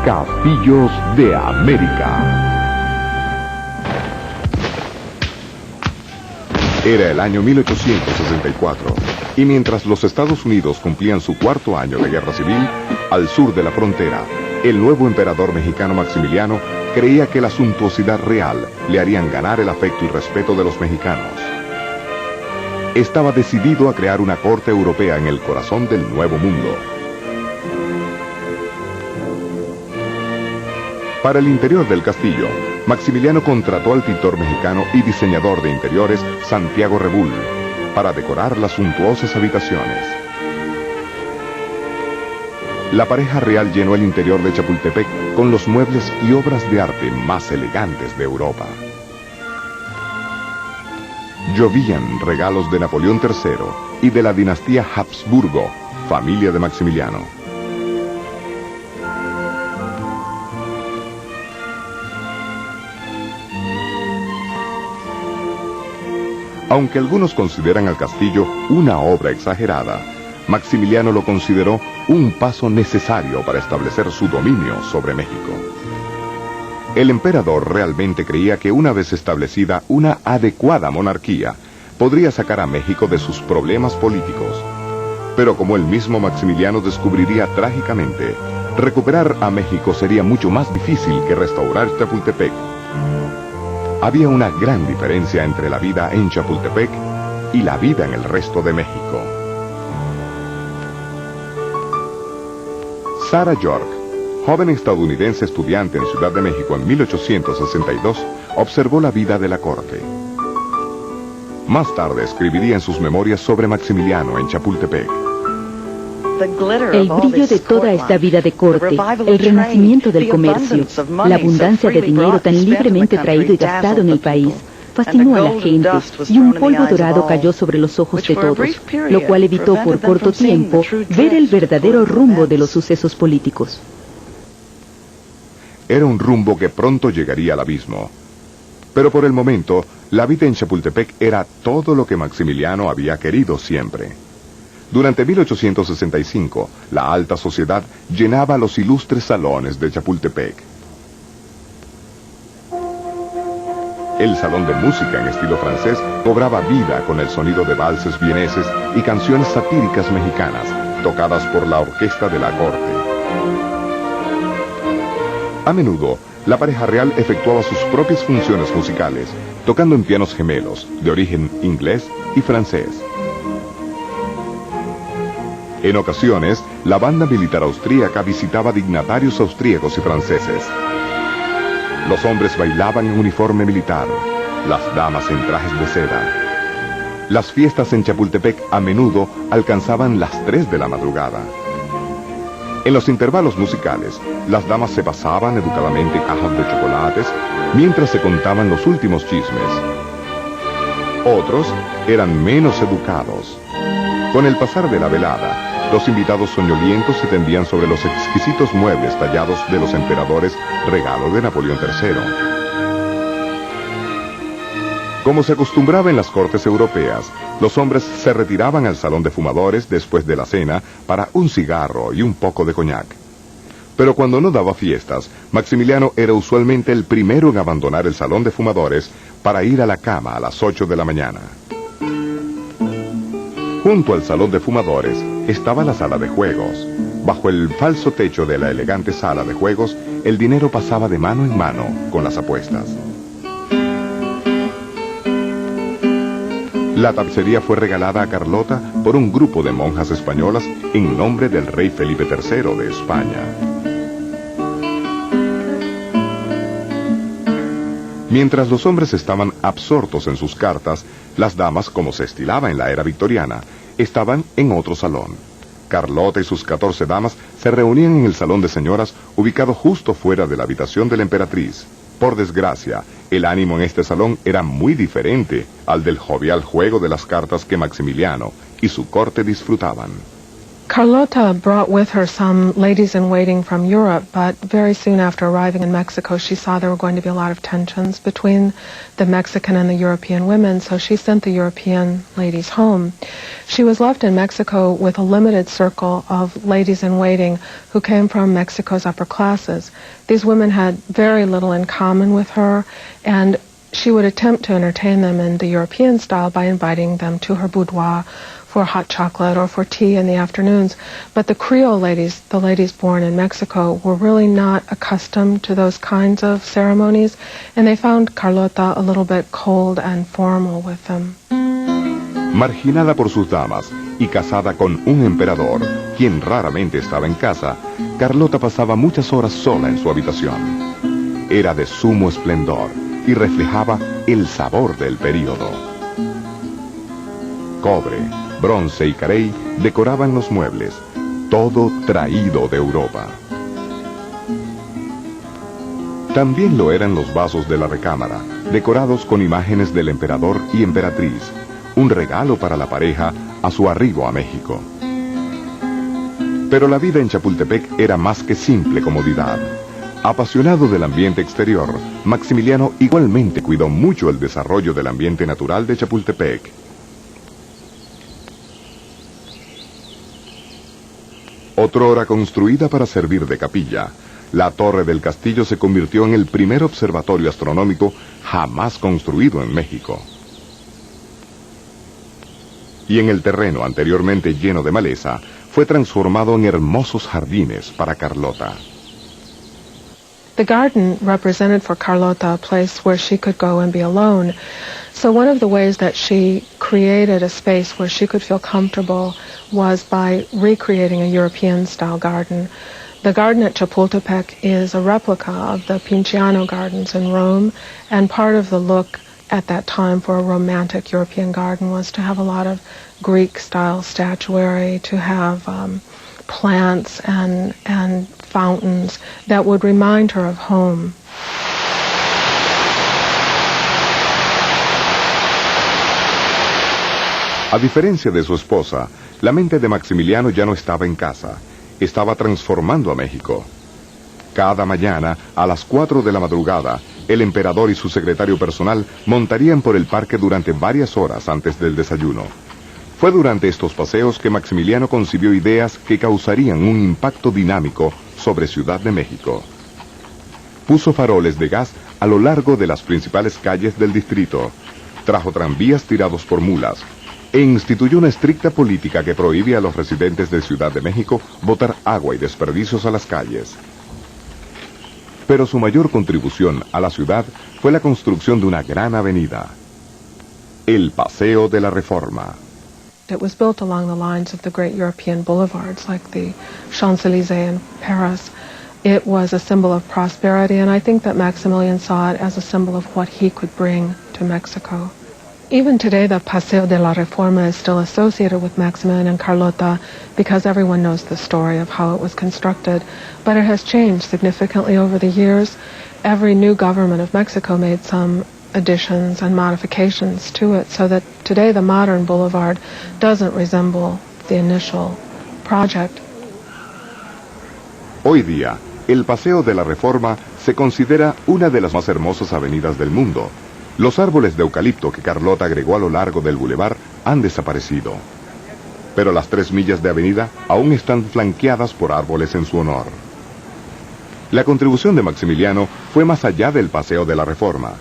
Castillos de América. Era el año 1864, y mientras los Estados Unidos cumplían su cuarto año de guerra civil, al sur de la frontera, el nuevo emperador mexicano Maximiliano creía que la suntuosidad real le harían ganar el afecto y respeto de los mexicanos. Estaba decidido a crear una corte europea en el corazón del Nuevo Mundo. Para el interior del castillo, Maximiliano contrató al pintor mexicano y diseñador de interiores Santiago Rebull para decorar las suntuosas habitaciones. La pareja real llenó el interior de Chapultepec con los muebles y obras de arte más elegantes de Europa. Llovían regalos de Napoleón III y de la dinastía Habsburgo, familia de Maximiliano. Aunque algunos consideran al castillo una obra exagerada, Maximiliano lo consideró un paso necesario para establecer su dominio sobre México. El emperador realmente creía que una vez establecida una adecuada monarquía, podría sacar a México de sus problemas políticos. Pero como el mismo Maximiliano descubriría trágicamente, recuperar a México sería mucho más difícil que restaurar Chapultepec. Había una gran diferencia entre la vida en Chapultepec y la vida en el resto de México. Sarah York, joven estadounidense estudiante en Ciudad de México en 1862, observó la vida de la corte. Más tarde escribiría en sus memorias sobre Maximiliano en Chapultepec. El brillo de toda esta vida de corte, el renacimiento del comercio, la abundancia de dinero tan libremente traído y gastado en el país, fascinó a la gente, y un polvo dorado cayó sobre los ojos de todos, lo cual evitó por corto tiempo ver el verdadero rumbo de los sucesos políticos. Era un rumbo que pronto llegaría al abismo. Pero por el momento, la vida en Chapultepec era todo lo que Maximiliano había querido siempre. Durante 1865, la alta sociedad llenaba los ilustres salones de Chapultepec. El salón de música en estilo francés cobraba vida con el sonido de valses vieneses y canciones satíricas mexicanas, tocadas por la orquesta de la corte. A menudo, la pareja real efectuaba sus propias funciones musicales, tocando en pianos gemelos, de origen inglés y francés. En ocasiones, la banda militar austríaca visitaba dignatarios austríacos y franceses. Los hombres bailaban en uniforme militar, las damas en trajes de seda. Las fiestas en Chapultepec a menudo alcanzaban las 3 de la madrugada. En los intervalos musicales, las damas se pasaban educadamente cajas de chocolates mientras se contaban los últimos chismes. Otros eran menos educados. Con el pasar de la velada, los invitados soñolientos se tendían sobre los exquisitos muebles tallados de los emperadores, regalo de Napoleón III. Como se acostumbraba en las cortes europeas, los hombres se retiraban al salón de fumadores después de la cena para un cigarro y un poco de coñac. Pero cuando no daba fiestas, Maximiliano era usualmente el primero en abandonar el salón de fumadores para ir a la cama a las 8 de la mañana. Junto al salón de fumadores estaba la sala de juegos. Bajo el falso techo de la elegante sala de juegos, el dinero pasaba de mano en mano con las apuestas. La tapicería fue regalada a Carlota por un grupo de monjas españolas en nombre del rey Felipe III de España. Mientras los hombres estaban absortos en sus cartas, las damas, como se estilaba en la era victoriana, estaban en otro salón. Carlota y sus 14 damas se reunían en el salón de señoras, ubicado justo fuera de la habitación de la emperatriz. Por desgracia, el ánimo en este salón era muy diferente al del jovial juego de las cartas que Maximiliano y su corte disfrutaban. Carlota brought with her some ladies-in-waiting from Europe, but very soon after arriving in Mexico, she saw there were going to be a lot of tensions between the Mexican and the European women, so she sent the European ladies home. She was left in Mexico with a limited circle of ladies-in-waiting who came from Mexico's upper classes. These women had very little in common with her, and she would attempt to entertain them in the European style by inviting them to her boudoir for hot chocolate or for tea in the afternoons. But the Creole ladies, the ladies born in Mexico, were really not accustomed to those kinds of ceremonies, and they found Carlota a little bit cold and formal with them. Marginada por sus damas y casada con un emperador, quien raramente estaba en casa, Carlota pasaba muchas horas sola en su habitación. Era de sumo esplendor y reflejaba el sabor del período. Cobre, bronce y carey decoraban los muebles, todo traído de Europa. También lo eran los vasos de la recámara, decorados con imágenes del emperador y emperatriz, un regalo para la pareja a su arribo a México. Pero la vida en Chapultepec era más que simple comodidad. Apasionado del ambiente exterior, Maximiliano igualmente cuidó mucho el desarrollo del ambiente natural de Chapultepec. Otrora construida para servir de capilla, la torre del castillo se convirtió en el primer observatorio astronómico jamás construido en México. Y en el terreno anteriormente lleno de maleza, fue transformado en hermosos jardines para Carlota. The garden represented for Carlota a place where she could go and be alone. So one of the ways that she created a space where she could feel comfortable was by recreating a European-style garden. The garden at Chapultepec is a replica of the Pinciano gardens in Rome, and part of the look at that time for a romantic European garden was to have a lot of Greek-style statuary, to have plants and fountains that would remind her of home. A diferencia de su esposa, la mente de Maximiliano ya no estaba en casa, estaba transformando a México. Cada mañana, a las 4 de la madrugada, el emperador y su secretario personal montarían por el parque durante varias horas antes del desayuno. Fue durante estos paseos que Maximiliano concibió ideas que causarían un impacto dinámico sobre Ciudad de México. Puso faroles de gas a lo largo de las principales calles del distrito, trajo tranvías tirados por mulas, e instituyó una estricta política que prohíbe a los residentes de Ciudad de México botar agua y desperdicios a las calles. Pero su mayor contribución a la ciudad fue la construcción de una gran avenida, el Paseo de la Reforma. It was built along the lines of the great European boulevards like the Champs-Élysées in Paris. It was a symbol of prosperity, and I think that Maximilian saw it as a symbol of what he could bring to Mexico. Even today, the Paseo de la Reforma is still associated with Maximilian and Carlota because everyone knows the story of how it was constructed. But it has changed significantly over the years. Every new government of Mexico made some additions and modifications to it, so that today the modern boulevard doesn't resemble the initial project. Hoy día, el Paseo de la Reforma se considera una de las más hermosas avenidas del mundo. Los árboles de eucalipto que Carlota agregó a lo largo del bulevar han desaparecido. Pero las 3 millas de avenida aún están flanqueadas por árboles en su honor. La contribución de Maximiliano fue más allá del Paseo de la Reforma.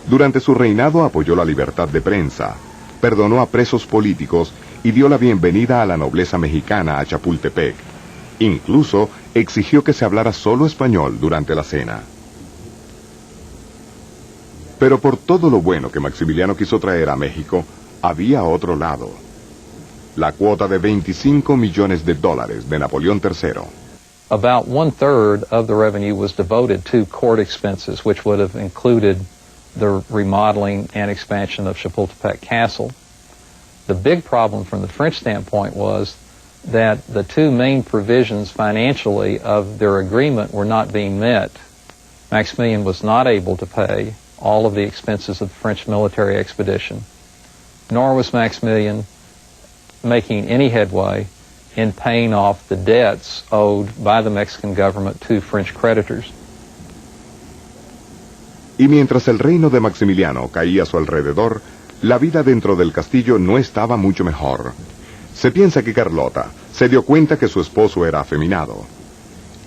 Durante su reinado apoyó la libertad de prensa, perdonó a presos políticos y dio la bienvenida a la nobleza mexicana a Chapultepec. Incluso exigió que se hablara solo español durante la cena. Pero por todo lo bueno que Maximiliano quiso traer a México, había otro lado. La cuota de $25 millones de Napoleón III. About 1/3 of the revenue was devoted to court expenses, which would have included the remodeling and expansion of Chapultepec Castle. The big problem from the French standpoint was that the 2 main provisions financially of their agreement were not being met. Maximilian was not able to pay all of the expenses of the French military expedition, nor was Maximilian making any headway in paying off the debts owed by the Mexican government to French creditors. Y mientras el reino de Maximiliano caía a su alrededor, la vida dentro del castillo no estaba mucho mejor. Se piensa que Carlota se dio cuenta que su esposo era afeminado.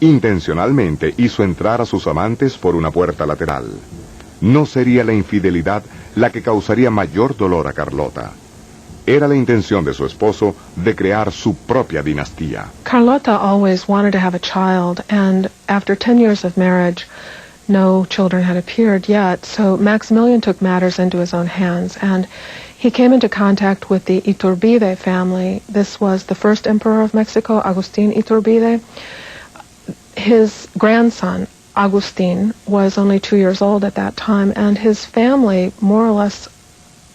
Intencionalmente hizo entrar a sus amantes por una puerta lateral. No sería la infidelidad la que causaría mayor dolor a Carlota. Era la intención de su esposo de crear su propia dinastía. Carlota always wanted to have a child, and after 10 years of marriage, no children had appeared yet, so Maximilian took matters into his own hands, and he came into contact with the Iturbide family. This was the first emperor of Mexico, Agustin Iturbide. His grandson, Agustin, was only 2 years old at that time, and his family more or less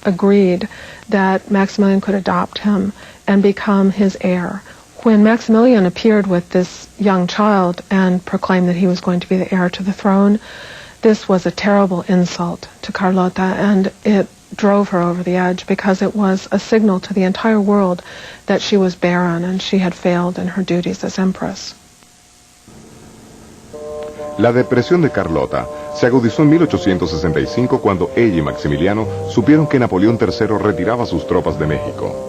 agreed that Maximilian could adopt him and become his heir. When Maximilian appeared with this young child and proclaimed that he was going to be the heir to the throne, this was a terrible insult to Carlota, and it drove her over the edge because it was a signal to the entire world that she was barren and she had failed in her duties as empress. La depresión de Carlota se agudizó en 1865 cuando ella y Maximiliano supieron que Napoleón III retiraba sus tropas de México.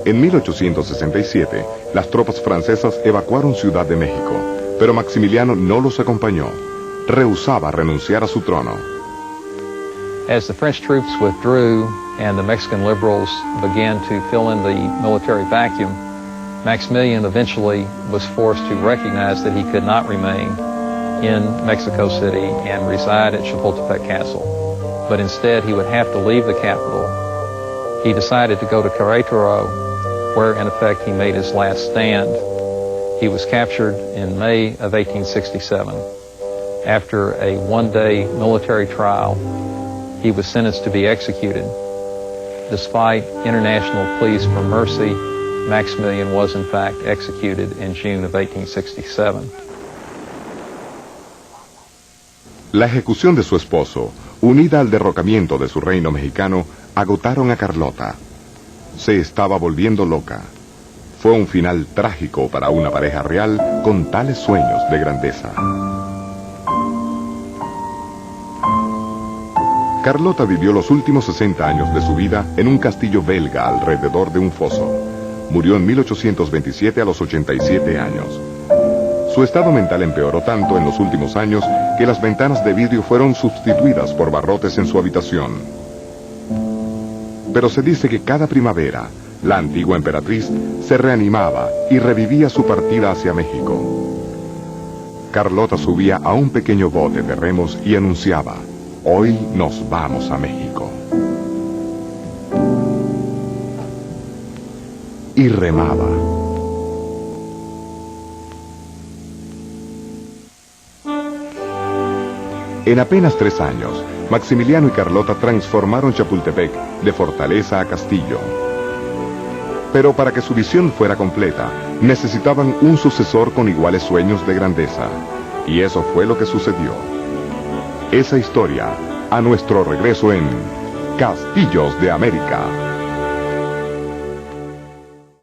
En 1867, las tropas francesas evacuaron Ciudad de México, pero Maximiliano no los acompañó. Rehusaba renunciar a su trono. As the French troops withdrew and the Mexican liberals began to fill in the military vacuum, Maximilian eventually was forced to recognize that he could not remain in Mexico City and reside at Chapultepec Castle, but instead he would have to leave the capital. He decided to go to Querétaro, where in effect he made his last stand. He was captured in May of 1867. After a one-day military trial, he was sentenced to be executed. Despite international pleas for mercy, Maximilian was in fact executed in June of 1867. La ejecución de su esposo, unida al derrocamiento de su reino mexicano, agotaron a Carlota. Se estaba volviendo loca. Fue un final trágico para una pareja real con tales sueños de grandeza. Carlota vivió los últimos 60 años de su vida en un castillo belga alrededor de un foso. Murió en 1827 a los 87 años. Su estado mental empeoró tanto en los últimos años que las ventanas de vidrio fueron sustituidas por barrotes en su habitación. Pero se dice que cada primavera, la antigua emperatriz se reanimaba y revivía su partida hacia México. Carlota subía a un pequeño bote de remos y anunciaba: "Hoy nos vamos a México". Y remaba. En apenas 3 años, Maximiliano y Carlota transformaron Chapultepec de fortaleza a castillo. Pero para que su visión fuera completa, necesitaban un sucesor con iguales sueños de grandeza. Y eso fue lo que sucedió. Esa historia, a nuestro regreso en Castillos de América.